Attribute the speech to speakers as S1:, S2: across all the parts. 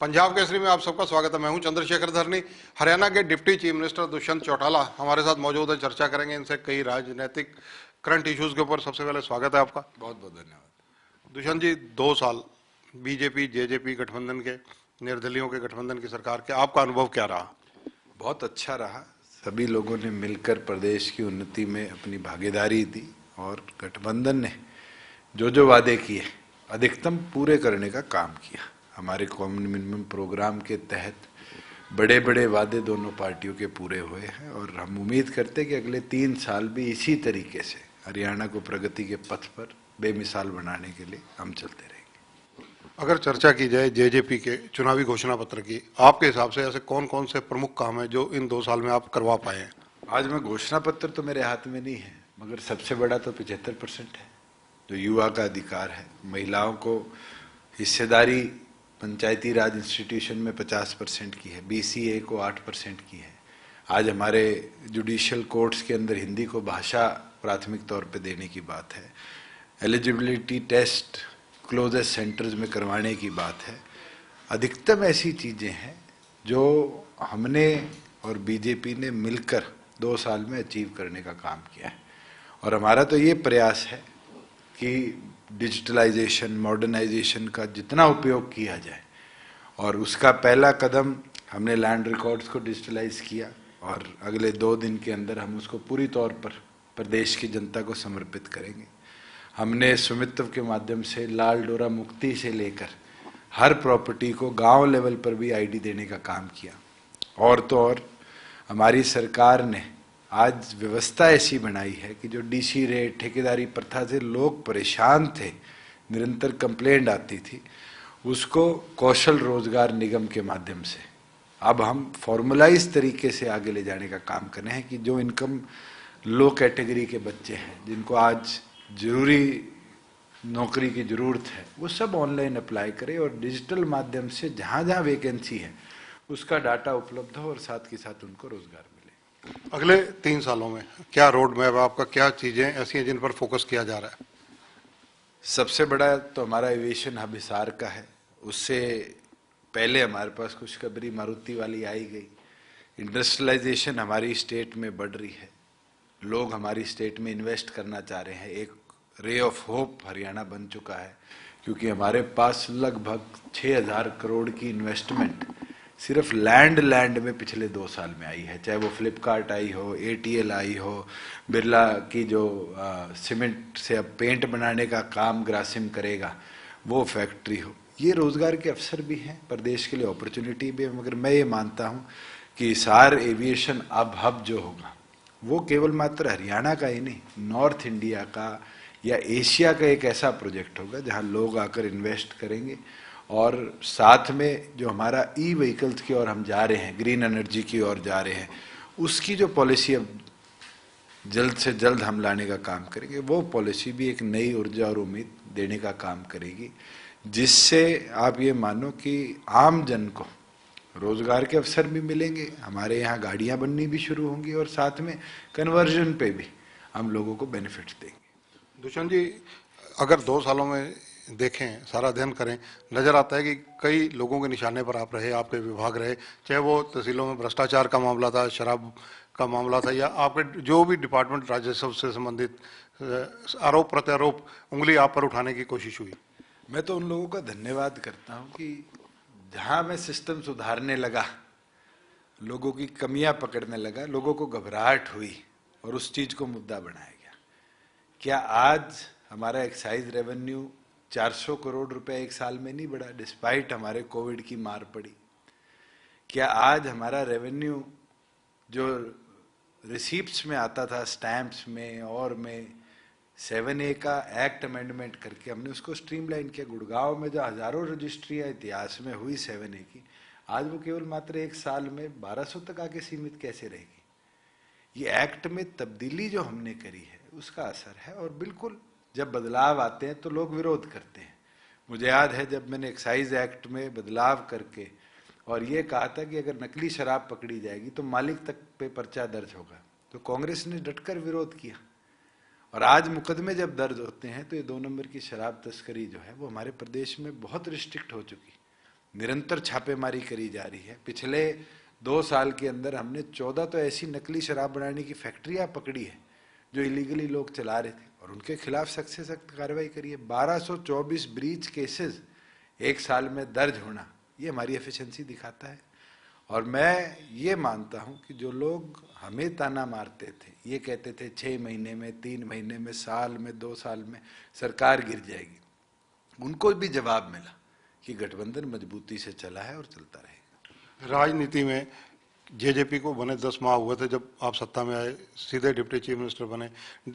S1: पंजाब केसरी में आप सबका स्वागत है। मैं हूं चंद्रशेखर धरनी। हरियाणा के deputy chief minister Dushyant Chautala हमारे साथ मौजूद है, चर्चा करेंगे इनसे कई राजनीतिक करंट इश्यूज के ऊपर। सबसे पहले स्वागत है आपका।
S2: बहुत बहुत धन्यवाद।
S1: दुष्यंत जी, 2 साल बीजेपी जेजेपी गठबंधन के, निर्दलियों के गठबंधन की सरकार के, आपका अनुभव क्या रहा?
S2: बहुत अच्छा रहा। सभी लोगों ने मिलकर प्रदेश की उन्नति में अपनी भागीदारी दी और गठबंधन ने जो जो वादे किए अधिकतम पूरे करने का काम किया। हमारे कॉमन मिनिमम प्रोग्राम के तहत बड़े बड़े वादे दोनों पार्टियों के पूरे हुए हैं और हम उम्मीद करते हैं कि अगले 3 साल भी इसी तरीके से हरियाणा को प्रगति के पथ पर बेमिसाल बनाने के लिए हम चलते रहेंगे।
S1: अगर चर्चा की जाए जेजेपी के चुनावी घोषणा पत्र की, आपके हिसाब से ऐसे कौन कौन से प्रमुख काम है जो इन 2 साल में आप करवा पाए हैं?
S2: आज में घोषणा पत्र तो मेरे हाथ में नहीं है, मगर सबसे बड़ा तो 75% है जो युवा का अधिकार है। महिलाओं को हिस्सेदारी पंचायती राज इंस्टीट्यूशन में 50% की है, बीसीए को 8% की है। आज हमारे जुडिशियल कोर्ट्स के अंदर हिंदी को भाषा प्राथमिक तौर पे देने की बात है। एलिजिबिलिटी टेस्ट क्लोजेस्ट सेंटर्स में करवाने की बात है। अधिकतम ऐसी चीज़ें हैं जो हमने और बीजेपी ने मिलकर 2 साल में अचीव करने का काम किया है। और हमारा तो ये प्रयास है कि डिजिटलाइजेशन मॉडर्नाइजेशन का जितना उपयोग किया जाए, और उसका पहला कदम हमने लैंड रिकॉर्ड्स को डिजिटलाइज किया और अगले 2 दिन के अंदर हम उसको पूरी तौर पर प्रदेश की जनता को समर्पित करेंगे। हमने स्वामित्व के माध्यम से लाल डोरा मुक्ति से लेकर हर प्रॉपर्टी को गांव लेवल पर भी आईडी देने का काम किया। और तो और हमारी सरकार ने आज व्यवस्था ऐसी बनाई है कि जो डीसी रेट ठेकेदारी प्रथा से लोग परेशान थे, निरंतर कंप्लेंट आती थी, उसको कौशल रोजगार निगम के माध्यम से अब हम फॉर्मुलाइज तरीके से आगे ले जाने का काम कर रहे हैं कि जो इनकम लो कैटेगरी के बच्चे हैं जिनको आज जरूरी नौकरी की जरूरत है, वो सब ऑनलाइन अप्लाई करें और डिजिटल माध्यम से जहाँ जहाँ वैकेंसी है उसका डाटा उपलब्ध हो और साथ के साथ उनको रोजगार मिले।
S1: अगले 3 सालों में क्या रोड मैप है आपका? क्या चीजें ऐसी हैं जिन पर फोकस किया जा रहा है?
S2: सबसे बड़ा तो हमारा एविएशन हब हिसार का है। उससे पहले हमारे पास खुशखबरी मारुति वाली आई गई। इंडस्ट्रियलाइजेशन हमारी स्टेट में बढ़ रही है, लोग हमारी स्टेट में इन्वेस्ट करना चाह रहे हैं। एक रे ऑफ होप हरियाणा बन चुका है, क्योंकि हमारे पास लगभग 6000 करोड़ की इन्वेस्टमेंट सिर्फ लैंड में पिछले 2 साल में आई है। चाहे वो फ्लिपकार्ट आई हो, एटीएल आई हो, बिरला की जो सीमेंट से अब पेंट बनाने का काम ग्रासिम करेगा वो फैक्ट्री हो। ये रोजगार के अवसर भी हैं, प्रदेश के लिए अपॉर्चुनिटी भी है। मगर मैं ये मानता हूँ कि हिसार एविएशन अब हब जो होगा वो केवल मात्र हरियाणा का ही नहीं, नॉर्थ इंडिया का या एशिया का एक ऐसा प्रोजेक्ट होगा जहां लोग आकर इन्वेस्ट करेंगे। और साथ में जो हमारा ई व्हीकल्स की ओर हम जा रहे हैं, ग्रीन एनर्जी की ओर जा रहे हैं, उसकी जो पॉलिसी अब जल्द से जल्द हम लाने का काम करेंगे, वो पॉलिसी भी एक नई ऊर्जा और उम्मीद देने का काम करेगी, जिससे आप ये मानो कि आम जन को रोजगार के अवसर भी मिलेंगे, हमारे यहाँ गाड़ियाँ बननी भी शुरू होंगी और साथ में कन्वर्जन पे भी हम लोगों को बेनिफिट्स देंगे।
S1: दुष्यंत जी, अगर 2 सालों में देखें, सारा अध्ययन करें, नजर आता है कि कई लोगों के निशाने पर आप रहे, आपके विभाग रहे, चाहे वो तहसीलों में भ्रष्टाचार का मामला था, शराब का मामला था, या आपके जो भी डिपार्टमेंट राजस्व से संबंधित आरोप प्रत्यारोप उंगली आप पर उठाने की कोशिश हुई।
S2: मैं तो उन लोगों का धन्यवाद करता हूं कि जहां मैं सिस्टम सुधारने लगा, लोगों की कमियां पकड़ने लगा, लोगों को घबराहट हुई और उस चीज को मुद्दा बनाया गया। क्या आज हमारा एक्साइज रेवेन्यू 400 करोड़ रुपए एक साल में नहीं बढ़ा, डिस्पाइट हमारे कोविड की मार पड़ी? क्या आज हमारा रेवेन्यू जो रिसीप्ट्स में आता था, स्टैंप्स में और में 7A का एक्ट अमेंडमेंट करके हमने उसको स्ट्रीमलाइन किया। गुड़गांव में जो हजारों रजिस्ट्रियां इतिहास में हुई 7A की, आज वो केवल मात्र एक साल में 1200 तक आके सीमित कैसे रहेगी? ये एक्ट में तब्दीली जो हमने करी है उसका असर है। और बिल्कुल जब बदलाव आते हैं तो लोग विरोध करते हैं। मुझे याद है जब मैंने एक्साइज एक्ट में बदलाव करके और ये कहा था कि अगर नकली शराब पकड़ी जाएगी तो मालिक तक पे पर्चा दर्ज होगा, तो कांग्रेस ने डटकर विरोध किया। और आज मुकदमे जब दर्ज होते हैं तो ये 2 नंबर की शराब तस्करी जो है वो हमारे प्रदेश में बहुत रिस्ट्रिक्ट हो चुकी। निरंतर छापेमारी करी जा रही है। पिछले 2 साल के अंदर हमने 14 तो ऐसी नकली शराब बनाने की फैक्ट्रियां पकड़ी है जो इलीगली लोग चला रहे थे, और उनके खिलाफ सख्त से सख्त कार्रवाई करी है। 1224 ब्रीच केसेस एक साल में दर्ज होना, ये हमारी एफिशिएंसी दिखाता है। और मैं ये मानता हूं कि जो लोग हमें ताना मारते थे, ये कहते थे 6 महीने में, 3 महीने में, साल में, 2 साल में सरकार गिर जाएगी, उनको भी जवाब मिला कि गठबंधन मजबूती से चला है और चलता रहेगा।
S1: राजनीति में जेजेपी को बने 10 माह हुए थे जब आप सत्ता में आए, सीधे डिप्टी चीफ मिनिस्टर बने।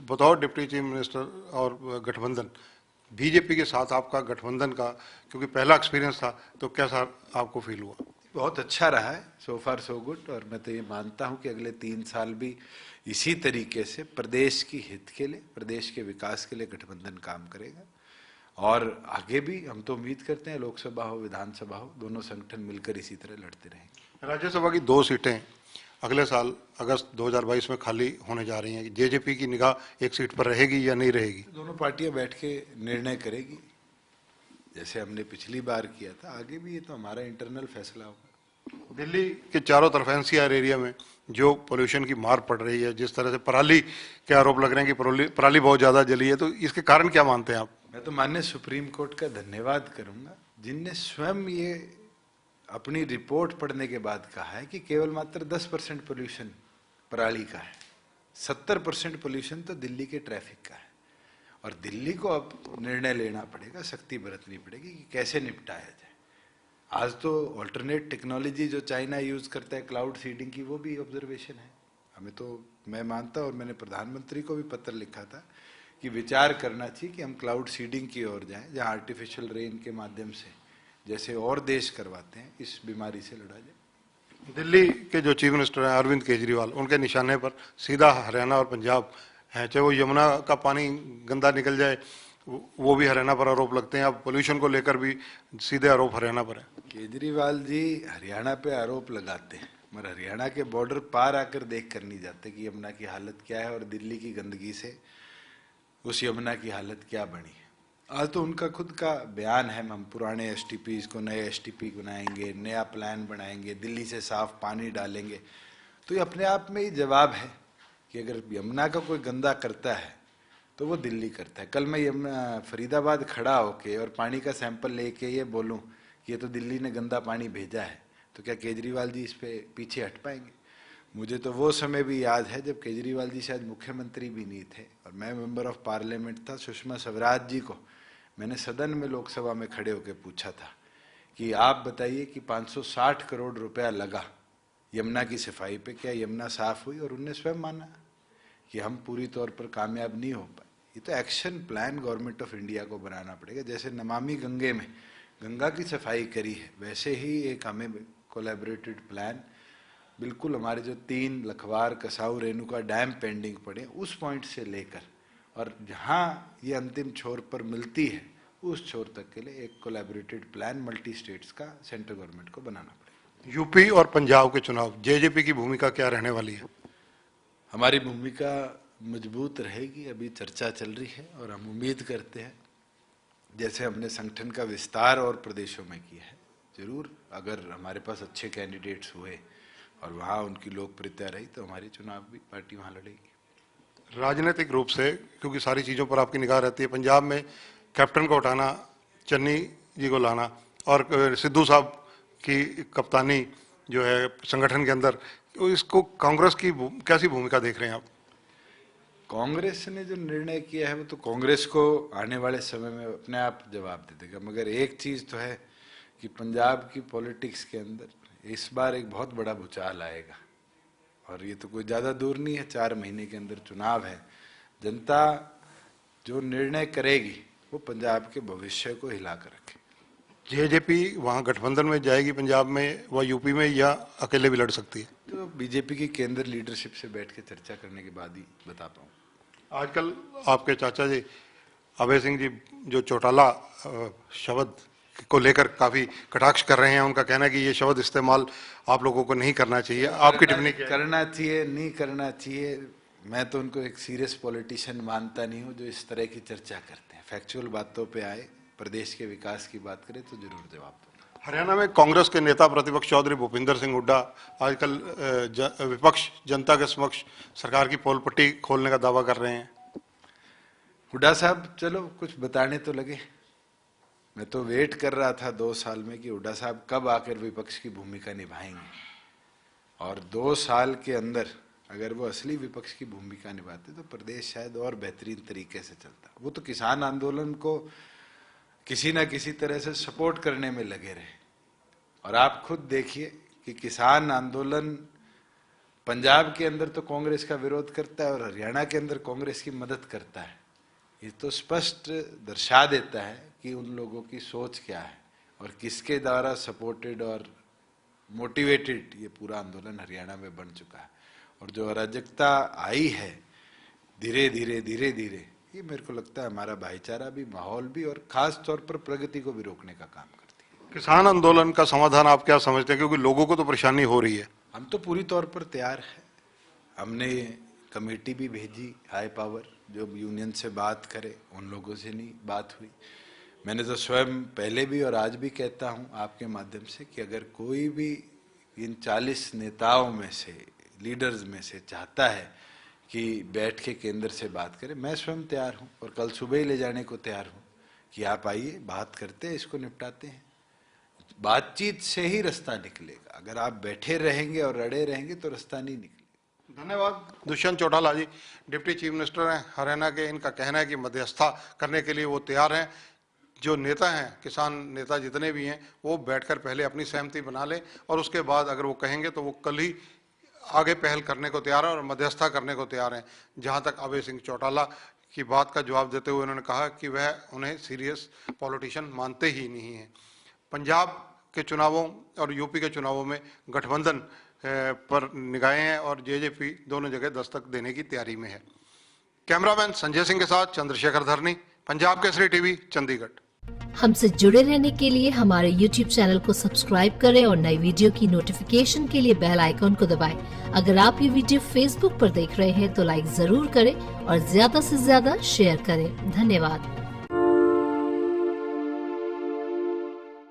S1: बतौर डिप्टी चीफ मिनिस्टर और गठबंधन बीजेपी के साथ आपका गठबंधन का, क्योंकि पहला एक्सपीरियंस था, तो कैसा आपको फील हुआ?
S2: बहुत अच्छा रहा है, सो फार सो गुड। और मैं तो ये मानता हूं कि अगले 3 साल भी इसी तरीके से प्रदेश की हित के लिए, प्रदेश के विकास के लिए गठबंधन काम करेगा। और आगे भी हम तो उम्मीद करते हैं लोकसभा हो, विधानसभा हो, दोनों संगठन मिलकर इसी तरह लड़ते रहेंगे।
S1: राज्यसभा की 2 सीटें अगले साल अगस्त 2022 में खाली होने जा रही हैं। जेजेपी की निगाह एक सीट पर रहेगी या नहीं रहेगी?
S2: दोनों पार्टियां बैठ के निर्णय करेगी, जैसे हमने पिछली बार किया था। आगे भी ये तो हमारा इंटरनल फैसला होगा।
S1: दिल्ली के चारों तरफ एनसीआर एरिया में जो पोल्यूशन की मार पड़ रही है, जिस तरह से पराली के आरोप लग रहे हैं कि पराली बहुत ज्यादा जली है, तो इसके कारण क्या मानते हैं आप?
S2: मैं तो माननीय सुप्रीम कोर्ट का धन्यवाद करूंगा, जिनने स्वयं ये अपनी रिपोर्ट पढ़ने के बाद कहा है कि केवल मात्र 10% पोल्यूशन पराली का है, 70% पोल्यूशन तो दिल्ली के ट्रैफिक का है। और दिल्ली को अब निर्णय लेना पड़ेगा, सख्ती बरतनी पड़ेगी कि कैसे निपटाया जाए। आज तो ऑल्टरनेट टेक्नोलॉजी जो चाइना यूज करता है क्लाउड सीडिंग की, वो भी ऑब्जर्वेशन है। हमें तो, मैं मानता, और मैंने प्रधानमंत्री को भी पत्र लिखा था कि विचार करना चाहिए कि हम क्लाउड सीडिंग की ओर जाएं, जहां आर्टिफिशियल रेन के माध्यम से, जैसे और देश करवाते हैं, इस बीमारी से लड़ा जाए।
S1: दिल्ली के जो चीफ मिनिस्टर हैं अरविंद केजरीवाल, उनके निशाने पर सीधा हरियाणा और पंजाब है। चाहे वो यमुना का पानी गंदा निकल जाए, वो भी हरियाणा पर आरोप लगते हैं। अब पोल्यूशन को लेकर भी सीधे आरोप हरियाणा पर है।
S2: केजरीवाल जी हरियाणा पे आरोप लगाते हैं, मगर हरियाणा के बॉर्डर पार आकर देख कर नहीं जाते कि यमुना की हालत क्या है और दिल्ली की गंदगी से उस यमुना की हालत क्या बनी है। आज तो उनका खुद का बयान है, हम पुराने एसटीपीज को नए एसटीपी बनाएंगे, नया प्लान बनाएंगे, दिल्ली से साफ पानी डालेंगे। तो ये अपने आप में ही जवाब है कि अगर यमुना का कोई गंदा करता है तो वो दिल्ली करता है। कल मैं यमुना फरीदाबाद खड़ा होके और पानी का सैंपल लेके ये बोलूं कि ये तो दिल्ली ने गंदा पानी भेजा है, तो क्या केजरीवाल जी इस पे पीछे हट पाएंगे? मुझे तो वो समय भी याद है जब केजरीवाल जी शायद मुख्यमंत्री भी नहीं थे और मैं मेंबर ऑफ पार्लियामेंट था। सुषमा स्वराज जी को मैंने सदन में, लोकसभा में खड़े होकर पूछा था कि आप बताइए कि 560 करोड़ रुपया लगा यमुना की सफाई पे, क्या यमुना साफ हुई? और उनने स्वयं माना कि हम पूरी तौर पर कामयाब नहीं हो पाए। ये तो action plan government of India को बनाना पड़ेगा। जैसे नमामि गंगे में गंगा की सफाई करी है, वैसे ही एक हमें कोलैबोरेटेड प्लान, बिल्कुल हमारे जो 3 लखवार, कसाऊ, रेणुका डैम पेंडिंग पड़े, उस पॉइंट से लेकर और जहाँ ये अंतिम छोर पर मिलती है उस छोर तक के लिए एक कोलैबोरेटेड प्लान मल्टी स्टेट्स का सेंट्रल गवर्नमेंट को बनाना पड़ेगा।
S1: यूपी और पंजाब के चुनाव, जेजेपी की भूमिका क्या रहने वाली है?
S2: हमारी भूमिका मजबूत रहेगी, अभी चर्चा चल रही है और हम उम्मीद करते हैं जैसे हमने संगठन का विस्तार और प्रदेशों में किया है, जरूर अगर हमारे पास अच्छे कैंडिडेट्स हुए और वहाँ उनकी लोकप्रियता रही तो हमारी चुनाव भी पार्टी वहाँ लड़ेगी।
S1: राजनीतिक रूप से, क्योंकि सारी चीज़ों पर आपकी निगाह रहती है, पंजाब में कैप्टन को हटाना, चन्नी जी को लाना और सिद्धू साहब की कप्तानी जो है संगठन के अंदर, तो इसको कांग्रेस की कैसी भूमिका देख रहे हैं आप?
S2: कांग्रेस ने जो निर्णय किया है वो तो कांग्रेस को आने वाले समय में अपने आप जवाब दे देगा, मगर एक चीज़ तो है कि पंजाब की पॉलिटिक्स के अंदर इस बार एक बहुत बड़ा भूचाल आएगा और ये तो कोई ज़्यादा दूर नहीं है, 4 महीने के अंदर चुनाव है। जनता जो निर्णय करेगी वो पंजाब के भविष्य को हिला कर रखे।
S1: जेजेपी वहाँ गठबंधन में जाएगी पंजाब में व यूपी में, या अकेले भी लड़ सकती है?
S2: तो बीजेपी की केंद्र लीडरशिप से बैठ के चर्चा करने के बाद ही बता पाऊँ।
S1: आजकल आपके चाचा जी अभय सिंह जी जो चौटाला शब्द को लेकर काफी कटाक्ष कर रहे हैं, उनका कहना है कि ये शब्द इस्तेमाल आप लोगों को नहीं करना चाहिए। आपकी टिप्पणी क्या है?
S2: करना चाहिए, नहीं करना चाहिए, मैं तो उनको एक सीरियस पॉलिटिशियन मानता नहीं हूँ जो इस तरह की चर्चा करते हैं। फैक्चुअल बातों पे आए, प्रदेश के विकास की बात करें तो जरूर जवाब दूंगा।
S1: हरियाणा में कांग्रेस के नेता प्रतिपक्ष चौधरी भूपिंदर सिंह हुड्डा आजकल विपक्ष जनता के समक्ष सरकार की पोल पट्टी खोलने का दावा कर रहे हैं।
S2: हुड्डा साहब चलो कुछ बताने तो लगे। मैं तो वेट कर रहा था 2 साल में कि हुड्डा साहब कब आकर विपक्ष की भूमिका निभाएंगे, और 2 साल के अंदर अगर वो असली विपक्ष की भूमिका निभाते तो प्रदेश शायद और बेहतरीन तरीके से चलता। वो तो किसान आंदोलन को किसी ना किसी तरह से सपोर्ट करने में लगे रहे, और आप खुद देखिए कि किसान आंदोलन पंजाब के अंदर तो कांग्रेस का विरोध करता है और हरियाणा के अंदर कांग्रेस की मदद करता है। ये तो स्पष्ट दर्शा देता है कि उन लोगों की सोच क्या है और किसके द्वारा सपोर्टेड और मोटिवेटेड ये पूरा आंदोलन हरियाणा में बन चुका है। और जो अराजकता आई है धीरे धीरे ये मेरे को लगता है हमारा भाईचारा भी, माहौल भी और खास तौर पर प्रगति को भी रोकने का काम करती है।
S1: किसान आंदोलन का समाधान आप क्या समझते हैं, क्योंकि लोगों को तो परेशानी हो रही है?
S2: हम तो पूरी तौर पर तैयार है। हमने कमेटी भी भेजी हाई पावर, जो यूनियन से बात करे, उन लोगों से नहीं बात हुई। मैंने तो स्वयं पहले भी और आज भी कहता हूं आपके माध्यम से कि अगर कोई भी इन 40 नेताओं में से, लीडर्स में से चाहता है कि बैठ के केंद्र से बात करें, मैं स्वयं तैयार हूं और कल सुबह ही ले जाने को तैयार हूं कि आप आइए, बात करते हैं, इसको निपटाते हैं। बातचीत से ही रास्ता निकलेगा। अगर आप बैठे रहेंगे और अड़े रहेंगे तो रास्ता नहीं निकलेगा।
S1: धन्यवाद। दुष्यंत चौटाला जी डिप्टी चीफ मिनिस्टर हैं हरियाणा के। इनका कहना है कि मध्यस्थता करने के लिए वो तैयार हैं। जो नेता हैं, किसान नेता जितने भी हैं, वो बैठकर पहले अपनी सहमति बना लें और उसके बाद अगर वो कहेंगे तो वो कल ही आगे पहल करने को तैयार है और मध्यस्थता करने को तैयार हैं। जहां तक अभय सिंह चौटाला की बात का जवाब देते हुए उन्होंने कहा कि वह उन्हें सीरियस पॉलिटिशियन मानते ही नहीं हैं। पंजाब के चुनावों और यूपी के चुनावों में गठबंधन पर निगाहें हैं और जेजेपी दोनों जगह दस्तक देने की तैयारी में है। कैमरामैन संजय सिंह के साथ चंद्रशेखर धरनी, पंजाब केसरी टीवी, चंडीगढ़।
S3: हमसे जुड़े रहने के लिए हमारे YouTube चैनल को सब्सक्राइब करें और नई वीडियो की नोटिफिकेशन के लिए बेल आइकॉन को दबाएं। अगर आप ये वीडियो Facebook पर देख रहे हैं तो लाइक जरूर करें और ज्यादा से ज्यादा शेयर करें। धन्यवाद।